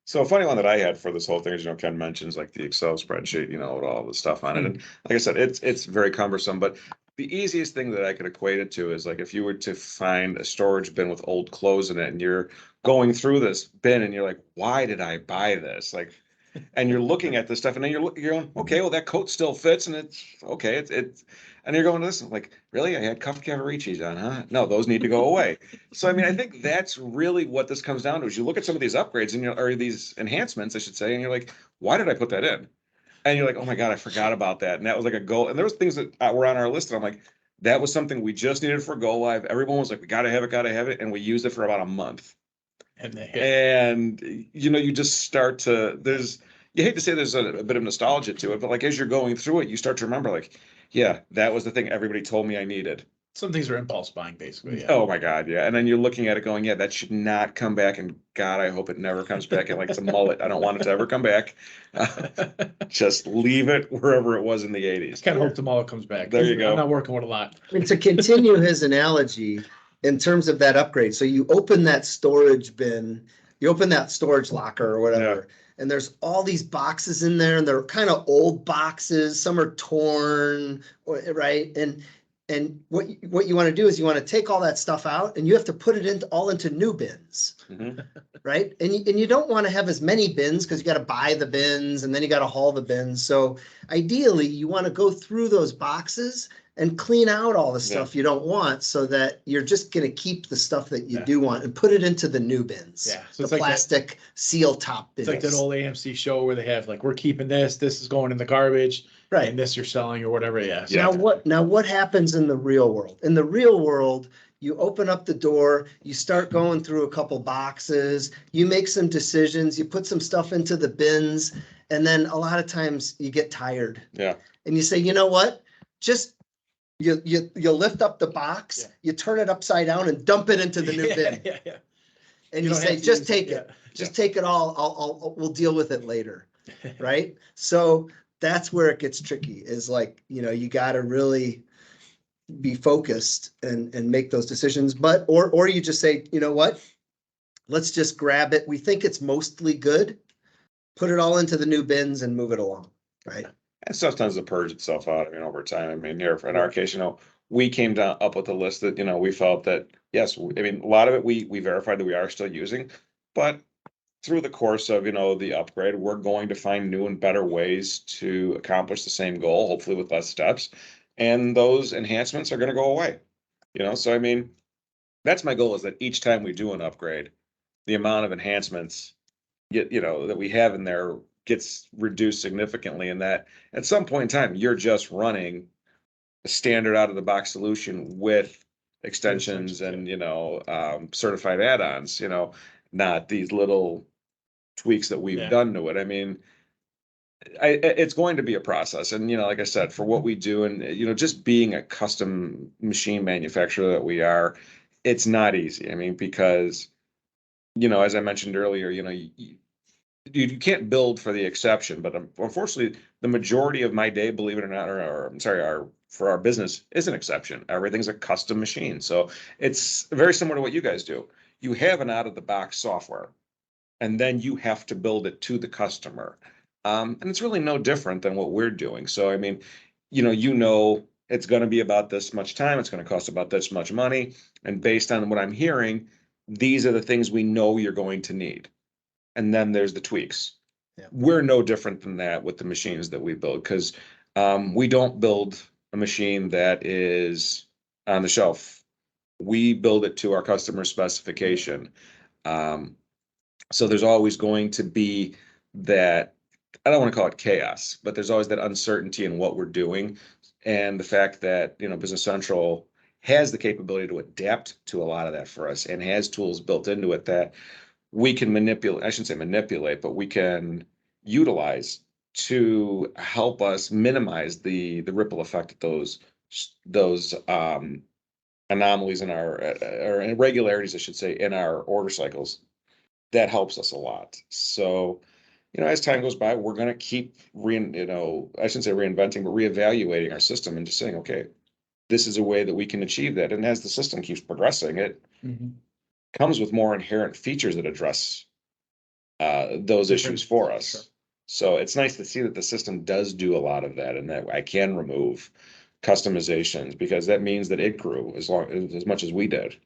So a funny one that I had for this whole thing is, Ken mentions like the Excel spreadsheet, with all the stuff on it. And like I said, it's very cumbersome, but the easiest thing that I could equate it to is like if you were to find a storage bin with old clothes in it and you're going through this bin and you're like, why did I buy this? Like, and you're looking at this stuff and then you're going, okay, well, that coat still fits and it's okay. And you're going, listen, like, really? I had cuffed Cavaricis on, huh? No, those need to go away. So, I mean, I think that's really what this comes down to is you look at some of these upgrades and or these enhancements, I should say, and you're like, why did I put that in? And you're like, oh my God, I forgot about that. And that was like a goal. And there was things that were on our list. And I'm like, that was something we just needed for Go Live. Everyone was like, we got to have it, got to have it. And we used it for about a month. And they hit. And, you just start to, you hate to say there's a bit of nostalgia to it, but like as you're going through it, you start to remember like, yeah, that was the thing everybody told me I needed. Some things are impulse buying, basically. Yeah. Oh my God, yeah. And then you're looking at it going, yeah, that should not come back. And God, I hope it never comes back. And like it's a mullet. I don't want it to ever come back. Just leave it wherever it was in the 80s. Can't hope the mullet comes back. There you go. I'm not working with a lot. And to continue his analogy in terms of that upgrade, so you open that storage bin, you open that storage locker or whatever, and there's all these boxes in there, and they're kind of old boxes. Some are torn, right? And what you want to do is you want to take all that stuff out, and you have to put it all into new bins, right? And you don't want to have as many bins because you got to buy the bins and then you got to haul the bins. So ideally, you want to go through those boxes and clean out all the stuff you don't want, so that you're just going to keep the stuff that you do want and put it into the new bins. Yeah, so the like plastic seal top bins. It's like that old AMC show where they have like, we're keeping this is going in the garbage. Right. And this you're selling or whatever. Yeah. Now what happens in the real world? In the real world, you open up the door, you start going through a couple boxes, you make some decisions, you put some stuff into the bins, and then a lot of times you get tired. Yeah. And you say, you know what? Just you lift up the box, you turn it upside down and dump it into the new bin. And you say, just take it. Just take it all. We'll deal with it later. Right? So that's where it gets tricky, is like, you got to really be focused and make those decisions. But, or you just say, you know what, let's just grab it. We think it's mostly good. Put it all into the new bins and move it along. Right. And stuff tends to purge itself out. Over time, here in our case, we came up with a list that, we felt that, yes, a lot of it we verified that we are still using, but through the course of, the upgrade, we're going to find new and better ways to accomplish the same goal, hopefully with less steps. And those enhancements are going to go away. So, that's my goal, is that each time we do an upgrade, the amount of enhancements that we have in there gets reduced significantly, and that at some point in time, you're just running a standard out of the box solution with extensions and, certified add-ons, not these little tweaks that we've done to it. It's going to be a process. And, like I said, for what we do and, just being a custom machine manufacturer that we are, it's not easy. Because, as I mentioned earlier, you can't build for the exception, but unfortunately, the majority of my day, believe it or not, for our business is an exception. Everything's a custom machine. So it's very similar to what you guys do. You have an out of the box software, and then you have to build it to the customer. And it's really no different than what we're doing. So, it's going to be about this much time. It's going to cost about this much money. And based on what I'm hearing, these are the things we know you're going to need. And then there's the tweaks. Yeah. We're no different than that with the machines that we build, because we don't build a machine that is on the shelf. We build it to our customer specification. So there's always going to be that, I don't want to call it chaos, but there's always that uncertainty in what we're doing. And the fact that, Business Central has the capability to adapt to a lot of that for us and has tools built into it that we can manipulate, I shouldn't say manipulate, but we can utilize to help us minimize the ripple effect of those anomalies in our, or irregularities, I should say, in our order cycles. That helps us a lot. So, as time goes by, we're going to keep I shouldn't say reinventing, but reevaluating our system and just saying, okay, this is a way that we can achieve that. And as the system keeps progressing, it comes with more inherent features that address those Different- issues for us. sure. So it's nice to see that the system does do a lot of that and that I can remove customizations because that means that it grew as much as we did.